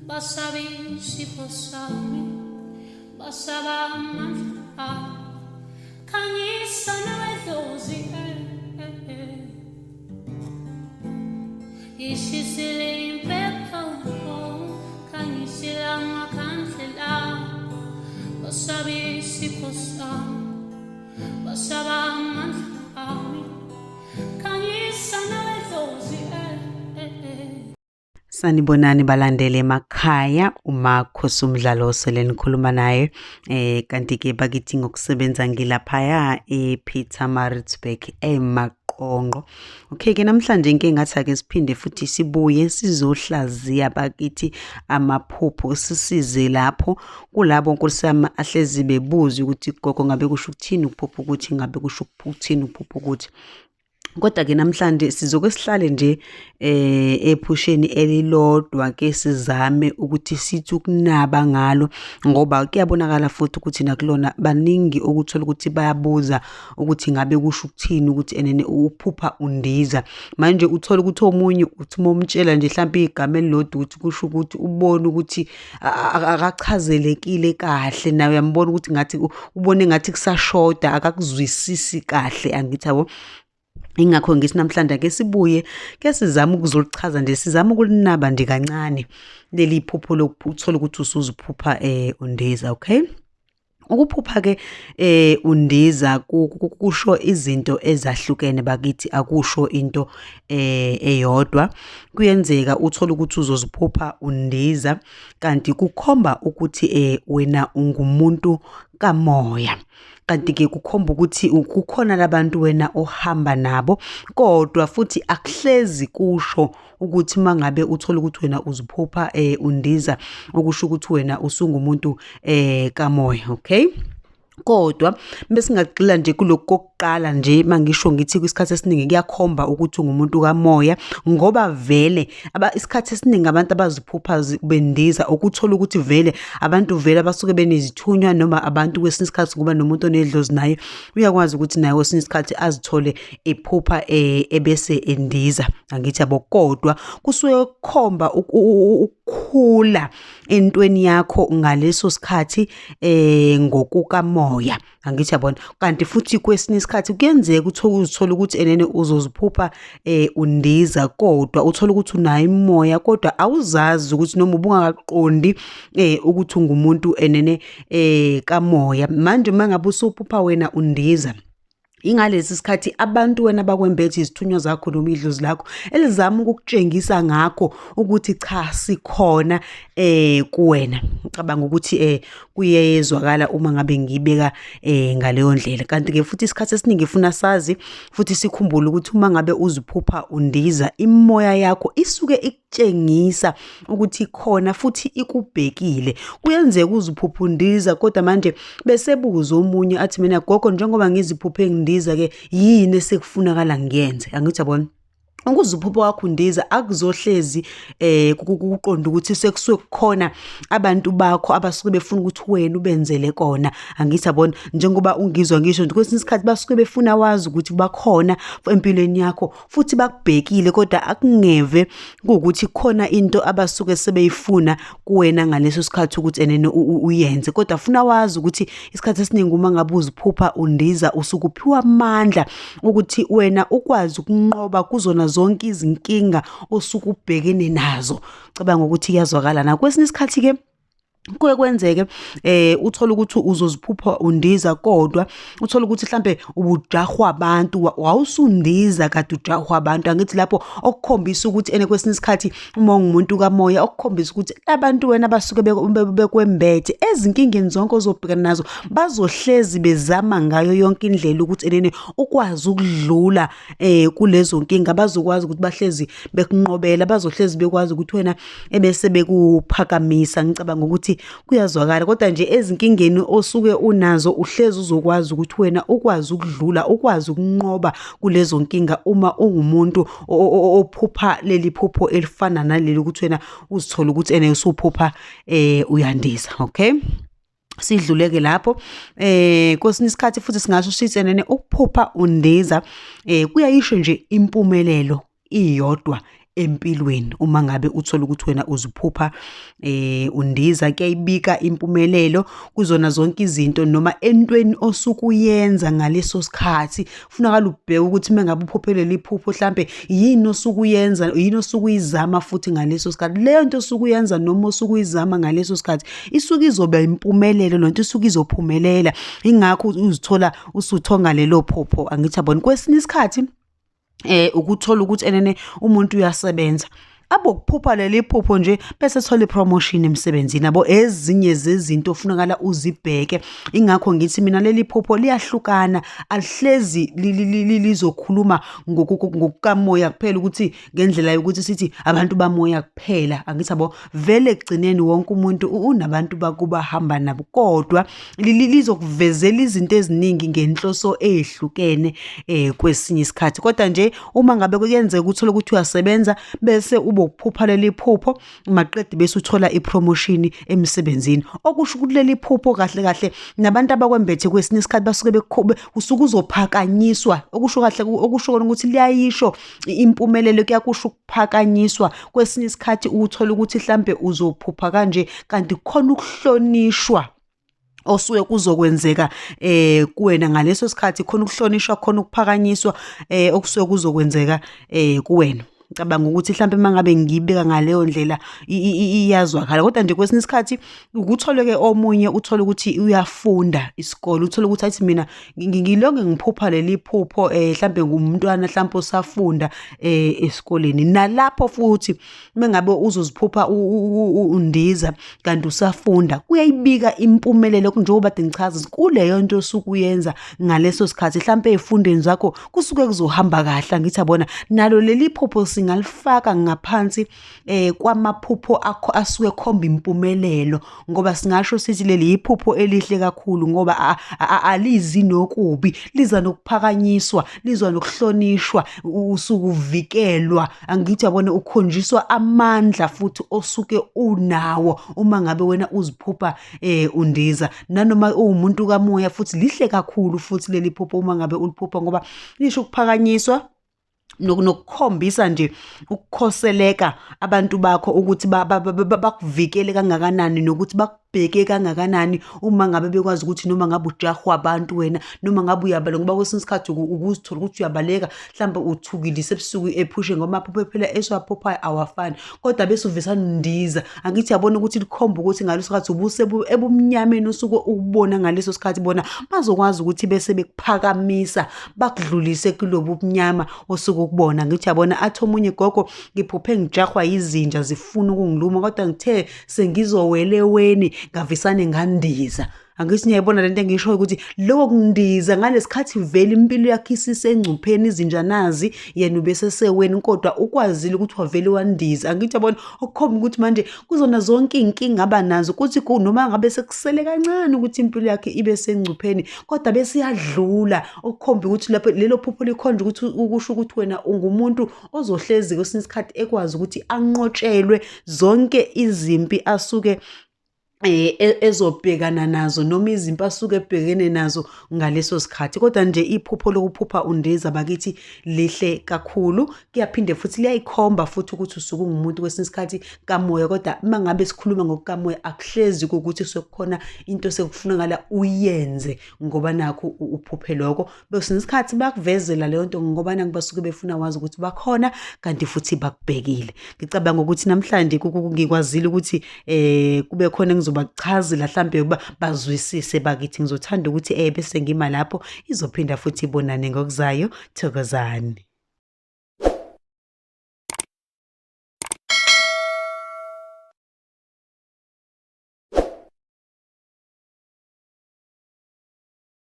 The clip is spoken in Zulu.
basabe isifo sami, basaba amandla, khanyisa nawedlozi, ishisile impepho, khanyisile amakhandlela, basabe isifo sami, basaba amandla, khanyisa nawedlozi, Sanibonani balandele emakhaya uMakhosi umdlalo osele nikhuluma naye kanti ke bakithi ngokusebenza ngilaphaya ePietermaritzburg eMaqonqo. Okay ke namhlanje inke ngathi ake siphinde futhi sibuye sizohlaziya bakithi amaphupho sisize lapho kulabo nkosama ahlezi bebuza ukuthi gogo ngabe kusho ukuthini ukuphupho ukuthi ngabe kusho ukuthini ukuphupho ukuthi. Kodwa ke namhlanje sizoke sihlale nje ephusheni elilodwa ke sizame ukuthi sithi ukunaba ngalo ngoba kuyabonakala futhi ukuthi nakulona baningi ukuthola ukuthi bayabuza ukuthi ngabe kusho ukuthini ukuthi enene uphupha undiza. Manje uthola ukuthi omunye uthi momtshela nje mhlawumbe igama elilodwa ukuthi kusho ukuthi ubone ukuthi akachazelekile kahle nawe uyambona ukuthi ngathi ubone ngathi kusashoda akakuzwisisi kahle angithi yabo. Ingakho ngithi namhlanje ake sibuye ke sizama ukuzolichaza nje sizama ukulinaba nje kancane leli phupho lokuthola ukuthi usuziphupha undiza. Okay, ukuphupha ke undiza kusho izinto ezahlukene bakithi akusho into eyodwa. Kuyenzeka uthola ukuthi uzoziphupha undiza kanti kukhomba ukuthi wena ungumuntu kamoya. Kanti ke kukhomba ukuthi kukhona labantu wena ohamba nabo kodwa futhi akuhlezi kusho ukuthi mangabe uthola ukuthi wena uziphupha undiza okusho ukuthi wena usungumuntu kamoya. Okay, kodwa bese ngagxila nje kuloko kokuqala nje mangisho ngithi kwisikhathi esiningi kuyakhomba ukuthi ungumuntu kamoya ngoba vele isikhathi esiningi abantu abaziphupha bendiza ukuthola ukuthi vele abantu vele abasuke benezithunywa noma abantu kwesinye isikhathi kuba nomuntu onedlozi naye uyakwazi ukuthi naye kwesinye isikhathi azithole ephupha ebese endiza angithi yabo. Kodwa kusuke kukhomba ukukhula entweni yakho ngaleso sikhathi ngokukamoya angithi yabona. Kanti futhi kwesinye isikhathi kuyenzeka uzithola ukuthi enene uzoziphupha undiza kodwa uthola ukuthi unayo imoya kodwa awuzazi ukuthi noma ubungakaqondi ukuthi ungumuntu enene kamoya. Manje mangabe usuphupha wena undiza ingalesi sikhathi abantu wena bakwembethe izithunywa zakho noma idlozi lakho elizama ukukutshengisa ngakho ukuthi cha sikhona kuwena. Ngicabanga ukuthi kuyezwakala uma ngabe ngibeka ngaleyo ndlela. Kanti ke futhi isikhathi esiningi ngifuna sazi futhi sikhumbule ukuthi uma ngabe uziphupha undiza imoya yakho isuke ikutshengisa ukuthi khona futhi ikubhekile. Kuyenzeka uziphupha undiza kodwa manje besebuza omunye athi mina gogo njengoba ngiziphuphe ngidiza ke yini esekufunakala ngiyenze angithi yabona. Ukuziphupha wakho undiza akuzohlezi kuqonda ukuthi sekusuke kukhona abantu bakho abasuke befuna ukuthi wena ubenzele kona angithi yabona. Njengoba ungizwa ngisho nje kwesinye isikhathi basuke befuna wazi ukuthi bakhona empilweni yakho futhi bakubhekile kodwa akungeve ukuthi khona into abasuke sebeyifuna kuwena ngaleso sikhathi ukuthi enene uyenze kodwa ufuna wazi ukuthi isikhathi esiningi uma ngabe uziphupha undiza usukuphiwa amandla ukuthi wena ukwazi ukunqoba kuzona zonke izinkinga osukubhekene nazo. Cabanga ukuthi iyazwakala na kwesinye isikhathi ke kuye kwenzeke uthola ukuthi uzoziphupha undiza kodwa uthola ukuthi mhlambe ubujahwa abantu wawusundiza kade ujahwa abantu angithi lapho okukhombisa ukuthi ene kwesinye isikhathi uma ungumuntu kamoya okukhombisa ukuthi abantu wena basuke bekwembethe ezinkingeni zonke ozobhekana nazo bazohlezi bezama ngayo yonke indlela ukuthi enene ukwazi ukudlula kulezo nkinga. Bazokwazi ukuthi bahlezi bekunqobela bazohlezi bekwazi ukuthi wena ebese bekuphakamisa. Ngicabanga ukuthi kuyazwakala kodwa nje ezinkingeni osuke unazo uhlezi uzokwazi ukuthi wena ukwazi ukudlula ukwazi ukunqoba kulezo nkinga uma ungumuntu ophupha leli phupho elifana naleli ukuthi wena uzithola ukuthi ene usuphupha uyandiza. Okay, sidluleke lapho kwesinye isikhathi futhi singasho sithi enene ukuphupha undiza kuyayisho nje impumelelo iyodwa empilweni. Uma ngabe uthola ukuthi wena uziphupha undiza, kuyayibika impumelelo kuzona zonke izinto noma entweni osuke uyenza ngaleso sikhathi. Kufunakala ubheke ukuthi mengabe uphuphelele iphupho mhlambe yini osuke uyenza, yini osuke uyizama futhi ngaleso sikhathi. Leyo nto osuke uyenza noma osuke uyizama ngaleso sikhathi isuke izoba impumelelo, lonto isuke izophumelela. Ingakho uzithola usuthonga lelo phupho, angithi yabona. Kwesinye isikhathi ukuthola ukuthi enene umuntu uyasebenza abokuphupha leli phupho nje bese thola ipromotion emsebenzini yabo. Ezinye zezinto ofunakala uzibheke. Ingakho ngithi mina leli phupho liyahlukana, alihlezi lizokhuluma ngokukamoya kuphela, ukuthi ngendlela yokuthi sithi abantu bamoya kuphela, angithi yabo. Vele ekugcineni wonke umuntu unabantu bakuba hamba nabo, kodwa lizokuvezela izinto eziningi ngenhloso ehlukene kwesinye isikhathi. Kodwa nje uma ngabe kuyenzeka uthole ukuthi uyasebenza bese ukuphupha leli phupho maqedwe bese uthola ipromotion emsebenzini, okusho ukuthi leli phupho kahle kahle nabantu abakwembethe kwesinye isikhathi basuke usuke uzophakanyiswa, okusho kahle, okusho ukuthi liyayisho impumelelo, kuyakusho ukuphakanyiswa. Kwesinye isikhathi uthola ukuthi mhlambe uzophupha kanje kanti khona ukuhlonishwa osuke kuzokwenzeka kuwena ngaleso sikhathi, khona ukuhlonishwa, khona ukuphakanyiswa okusuke kuzokwenzeka kuwena. Ngicabanga ukuthi mhlambe mangabe ngibeka ngaleyo ndlela iyazwakala. Kodwa nje kwesinye isikhathi ukutholeke omunye uthola ukuthi uyafunda isikole, uthola ukuthi athi mina ngilonge ngiphupha leli phupho mhlambe ngumntwana mhlambe osafunda esikoleni. Nalapho futhi mengabe uzoziphupha undiza kanti usafunda, kuyayibika impumelelo njengoba ngichaza kuleyo nto osuke uyenza ngaleso sikhathi. Mhlambe ezifundeni zakho kusuke kuzohamba kahle, angithi yabona. Nalo leli phupho singalifaka ngaphansi kwamaphupho akho asuke khomba impumelelo, ngoba singasho sithi leli iphupho elihle kakhulu ngoba alizi nokubi, liza nokuphakanyiswa, lizwa nokuhlonishwa, usuke uvikelwa, angithi yabona. Ukhonjiswa amandla futhi osuke unawo uma ngabe wena uziphupha undiza. Nanoma uwumuntu kamoya futhi lihle kakhulu futhi leli phupho uma ngabe uliphupha, ngoba lisho ukuphakanyiswa nokukhombisa nje ukukhoseleka abantu bakho ukuthi bakuvikele kangakanani, nokuthi bakubheke kangakanani uma ngabe bekwazi ukuthi noma ngabe ujahwa abantu wena, noma ngabe uyabala, ngoba kwesinye isikhathi ukuzithola ukuthi uyabaleka mhlawumbe uthukile sebusuku ephushe, ngoba amaphupho phela esiwaphuphayo awafani, kodwa bese uvisana undiza. Angithi yabona ukuthi likhomba ukuthi ngaleso sikhathi ubuse ebumnyameni usuke ukubona ngaleso sikhathi, bona bazokwazi ukuthi bese bekuphakamisa bakudlulise kulobu bunyama osuke ukubona. Ngithi yabona, athi omunye gogo ngiphuphe ngijahwa izinja zifuna ukungiluma, kodwa ngithe sengizoweleweni ngavisane ngandiza. Angithi niyayibona lento engisho ukuthi lokho kundiza ngalesikhathi vele impilo yakhe isisengcupheni, izinja nazi yena ubese seweni, kodwa ukwazile ukuthi wavele wandiza. Angithi yabona, okukhomba ukuthi manje kuzona zonke inkinga abanazo ukuthi noma ngabe sekusele kancane ukuthi impilo yakhe ibe sengcupheni, kodwa bese iyadlula, okukhomba ukuthi lapho lelo phupho likhonje ukuthi ukusho ukuthi wena ungumuntu ozohlezi kwesinye isikhathi ekwazi ukuthi anqotshelwe zonke izimpi asuke ezobhekana nazo, noma izimpi asuke ebhekene nazo ngaleso sikhathi. Kodwa nje iphupho lokuphupha undiza bakithi lihle kakhulu, kuyaphinde futhi liyayikhomba futhi ukuthi usuke ungumuntu kwesinye isikhathi kamoya. Kodwa mangabe sikhuluma ngokukamoya akuhlezi ukuthi sekukhona into sekufunakala uyenze ngoba nakho uphuphe lokho, bese isikhathi bakuvezela leyo nto ngoba nangu basuke befuna wazi ukuthi bakhona kanti futhi bakubhekile. Ngicabanga ukuthi namhlanje ngikwazile ukuthi kube khona bachazela mhlambe bazwisise bakithi. Ngizothanda ukuthi bese ngima lapho izophinda futhi ibonane ngokuzayo. Thokozani.